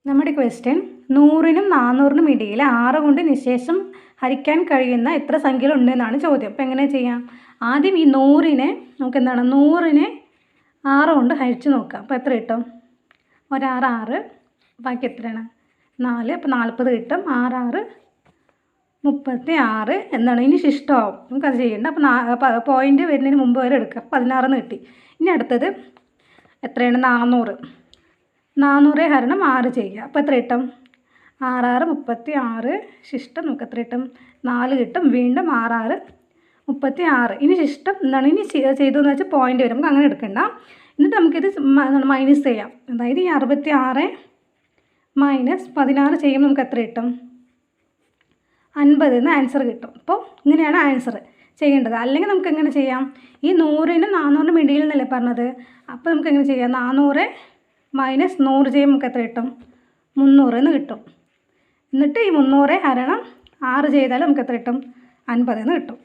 നമ്മുടെ ക്വസ്റ്റ്യൻ 100നും 400നും ഇടയിൽ 6 കൊണ്ട് നിശേഷം ഹരിക്കാൻ കഴിയുന്ന എത്ര സംഖ്യകളുണ്ട് എന്നാണ് ചോദ്യം. അപ്പോൾ എങ്ങനെ ചെയ്യാം? ആദ്യം ഈ 100നെ നമുക്ക് എന്താണ് 100നെ 6 കൊണ്ട് ഹരിച്ച് നോക്കാം. അപ്പോൾ എത്ര കിട്ടും? ഒരാറ് 6, ബാക്കി എത്രയാണ്? 4. അപ്പോൾ 40 കിട്ടും. 6 36 എന്താണ് ഇനി ശിഷ്ടമാവും. നമുക്കത് ചെയ്യണ്ട. അപ്പോൾ പോയിൻ്റ് വരുന്നതിന് മുമ്പ് വരെ എടുക്കാം. 16 എന്ന് കിട്ടി. ഇനി അടുത്തത് എത്രയാണ്? 400. 400 ഹരണം 6 ചെയ്യുക. അപ്പോൾ എത്ര കിട്ടും? 6 36 ശിഷ്ടം നമുക്ക് എത്ര കിട്ടും? 4 കിട്ടും. വീണ്ടും 6 36. ഇനി ശിഷ്ടം എന്താണ് ഇനി ചെയ്തതെന്ന് വെച്ചാൽ പോയിൻ്റ് വരും. നമുക്ക് അങ്ങനെ എടുക്കണ്ട. എന്നിട്ട് നമുക്കിത് മൈനസ് ചെയ്യാം. അതായത് ഈ 66 മൈനസ് 16 ചെയ്യുമ്പോൾ നമുക്ക് എത്ര കിട്ടും? 50 എന്ന് ആൻസർ കിട്ടും. അപ്പോൾ ഇങ്ങനെയാണ് ആൻസർ ചെയ്യേണ്ടത്. അല്ലെങ്കിൽ നമുക്ക് എങ്ങനെ ചെയ്യാം? ഈ 100നും 400നും ഇടയിൽ എന്നല്ലേ പറഞ്ഞത്. അപ്പോൾ നമുക്ക് എങ്ങനെ ചെയ്യാം? 400 മൈനസ് 100 ചെയ്യുമ്പോൾ നമുക്ക് എത്ര കിട്ടും? 300 എന്ന് കിട്ടും. എന്നിട്ട് ഈ 300 ഹരണം 6 ചെയ്താൽ നമുക്ക് എത്ര കിട്ടും? 50 എന്ന് കിട്ടും.